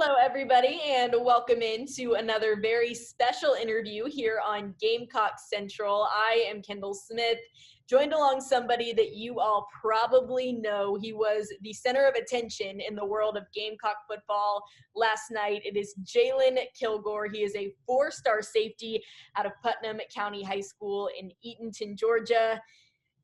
Hello, everybody, and welcome into another very special interview here on Gamecock Central. I am Kendall Smith, joined along somebody that you all probably know. He was the center of attention in the world of Gamecock football last night. It is Jalon Kilgore. He is a four-star safety out of Putnam County High School in Eatonton, Georgia.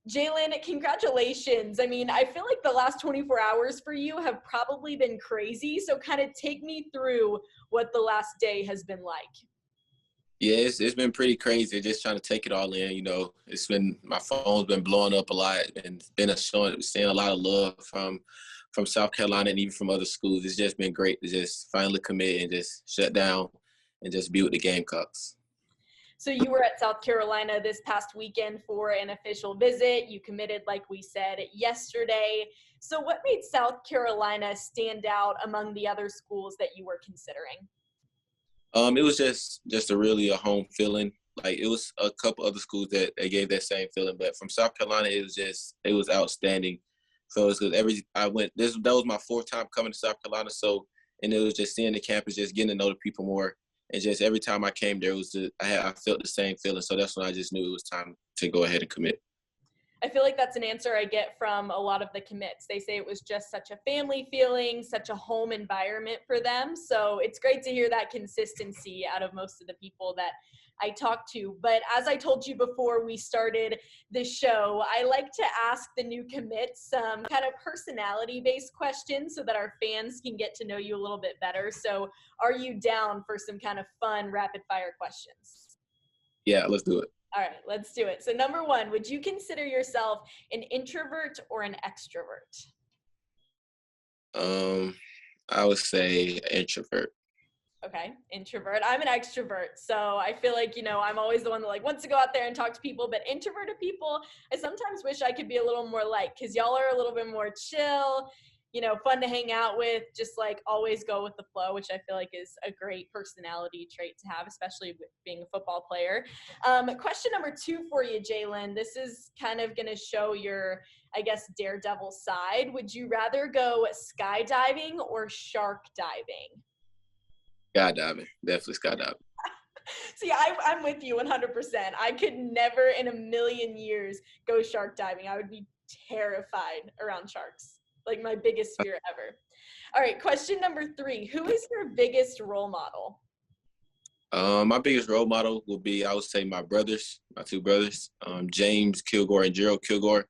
Jalon, congratulations. I mean, I feel like the last 24 hours for you have probably been crazy. So kind of take me through what the last day has been like. Yeah, it's been pretty crazy. Just trying to take it all in. It's been, my phone's been blowing up a lot, and seeing a lot of love from South Carolina and even from other schools. It's just been great to just finally commit and just shut down and just be with the Gamecocks. So you were at South Carolina this past weekend for an official visit. You committed, like we said, yesterday. So what made South Carolina stand out among the other schools that you were considering? It was just a home feeling. Like, it was a couple other schools that they gave that same feeling, but from South Carolina, it was outstanding. So it was good. That was my fourth time coming to South Carolina. So, and it was just seeing the campus, just getting to know the people more. And just every time I came there, I felt the same feeling. So that's when I just knew it was time to go ahead and commit. I feel like that's an answer I get from a lot of the commits. They say it was just such a family feeling, such a home environment for them. So it's great to hear that consistency out of most of the people that I talked to. But as I told you before we started the show, I like to ask the new commits some kind of personality-based questions so that our fans can get to know you a little bit better. So are you down for some kind of fun rapid-fire questions? Yeah, let's do it. All right, let's do it. So number one, would you consider yourself an introvert or an extrovert? I would say introvert. Okay, introvert. I'm an extrovert. So I feel like, I'm always the one that wants to go out there and talk to people, but introverted people, I sometimes wish I could be a little more like, because y'all are a little bit more chill, fun to hang out with, just always go with the flow, which I feel like is a great personality trait to have, especially with being a football player. Question number two for you, Jalon. This is kind of going to show your, I guess, daredevil side. Would you rather go skydiving or shark diving? Skydiving, definitely skydiving. See, I'm with you 100%. I could never in a million years go shark diving. I would be terrified around sharks. Like my biggest fear ever. All right, question number three. Who is your biggest role model? My biggest role model will be, I would say, my two brothers, James Kilgore and Gerald Kilgore.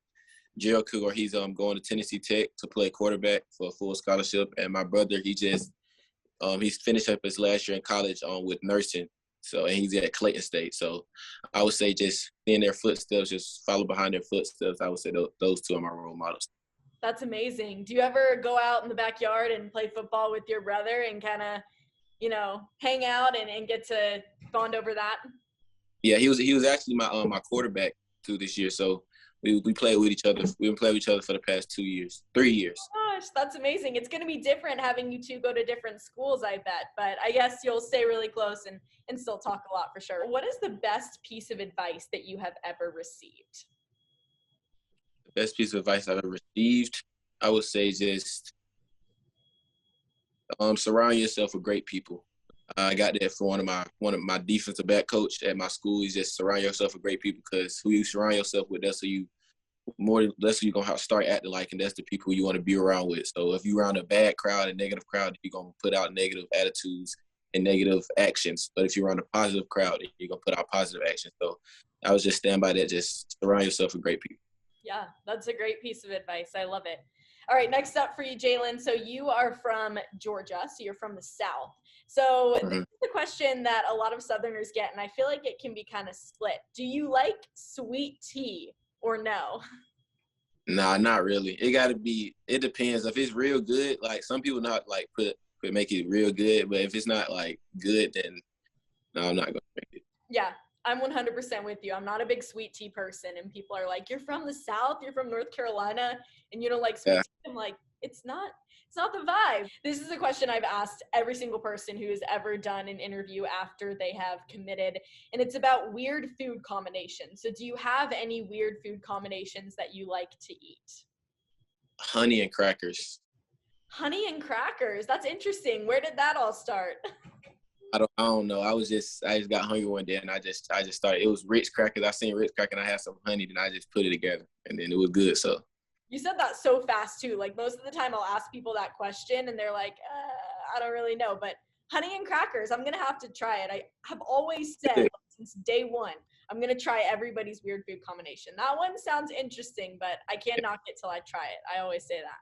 Gerald Kilgore, he's going to Tennessee Tech to play quarterback for a full scholarship, and my brother, he's finished up his last year in college with nursing. So, and he's at Clayton State. So I would say just in their footsteps, just follow behind their footsteps. I would say those two are my role models. That's amazing. Do you ever go out in the backyard and play football with your brother and kind of, hang out and get to bond over that? Yeah, he was actually my quarterback too this year. So we played with each other. We've been playing with each other for the past 3 years. Oh gosh, that's amazing. It's going to be different having you two go to different schools, I bet. But I guess you'll stay really close and still talk a lot for sure. What is the best piece of advice that you have ever received? The best piece of advice I've ever received, I would say, just surround yourself with great people. I got that from one of my defensive back coach at my school. Is just surround yourself with great people, because who you surround yourself with, that's who you're gonna have to start acting like, and that's the people you want to be around with. So if you're around a bad crowd, a negative crowd, you're gonna put out negative attitudes and negative actions. But if you're around a positive crowd, you're gonna put out positive actions. So I was just stand by that. Just surround yourself with great people. Yeah, that's a great piece of advice. I love it. All right, next up for you, Jalon. So you are from Georgia, so you're from the South. So this is the question that a lot of Southerners get, and I feel like it can be kind of split. Do you like sweet tea or no? Nah, not really. It depends. If it's real good, like some people not like make it real good, but if it's not like good, then no, I'm not gonna make it. Yeah, I'm 100% with you. I'm not a big sweet tea person, and people are like, you're from the South, you're from North Carolina, and you don't like sweet tea. I'm like, it's not the vibe. This is a question I've asked every single person who has ever done an interview after they have committed, and it's about weird food combinations. So do you have any weird food combinations that you like to eat? Honey and crackers. Honey and crackers. That's interesting. Where did that all start? I don't know. I just got hungry one day and I just started. It was Ritz crackers. I seen Ritz cracker and I had some honey, then I just put it together and then it was good. So You said that so fast too. Like most of the time I'll ask people that question and they're like, I don't really know. But honey and crackers, I'm going to have to try it. I have always said like, since day one, I'm going to try everybody's weird food combination. That one sounds interesting, but I can't knock it till I try it. I always say that.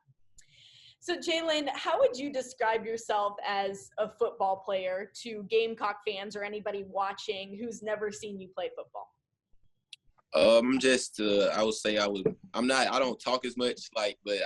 So Jalen, how would you describe yourself as a football player to Gamecock fans or anybody watching who's never seen you play football? I'm just I would say I don't talk as much but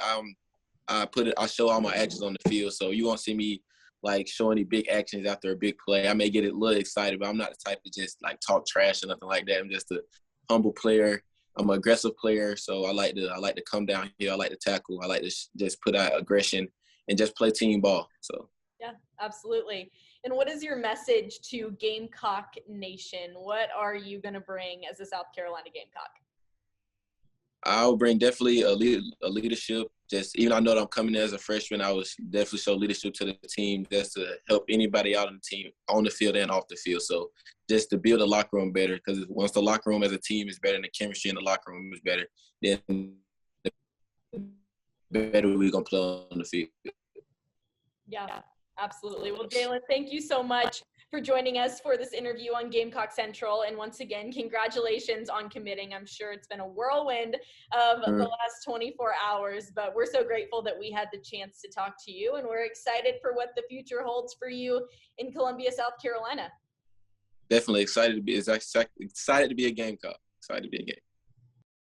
I show all my actions on the field. So you won't see me like show any big actions after a big play. I may get a little excited, but I'm not the type to just like talk trash or nothing like that. I'm just a humble player. I'm an aggressive player, so I like to come down here. I like to tackle. I like to just put out aggression and just play team ball. So yeah, absolutely. And what is your message to Gamecock Nation? What are you going to bring as a South Carolina Gamecock? I'll bring definitely a leadership. Just even I know that I'm coming in as a freshman, I was definitely show leadership to the team just to help anybody out on the team, on the field and off the field. So just to build a locker room better, because once the locker room as a team is better and the chemistry in the locker room is better, then the better we're going to play on the field. Yeah, absolutely. Well, Jalen, thank you so much for joining us for this interview on Gamecock Central. And once again, congratulations on committing. I'm sure it's been a whirlwind of the last 24 hours, but we're so grateful that we had the chance to talk to you. And we're excited for what the future holds for you in Columbia, South Carolina. Definitely excited to be a Gamecock. Excited to be a Gamecock.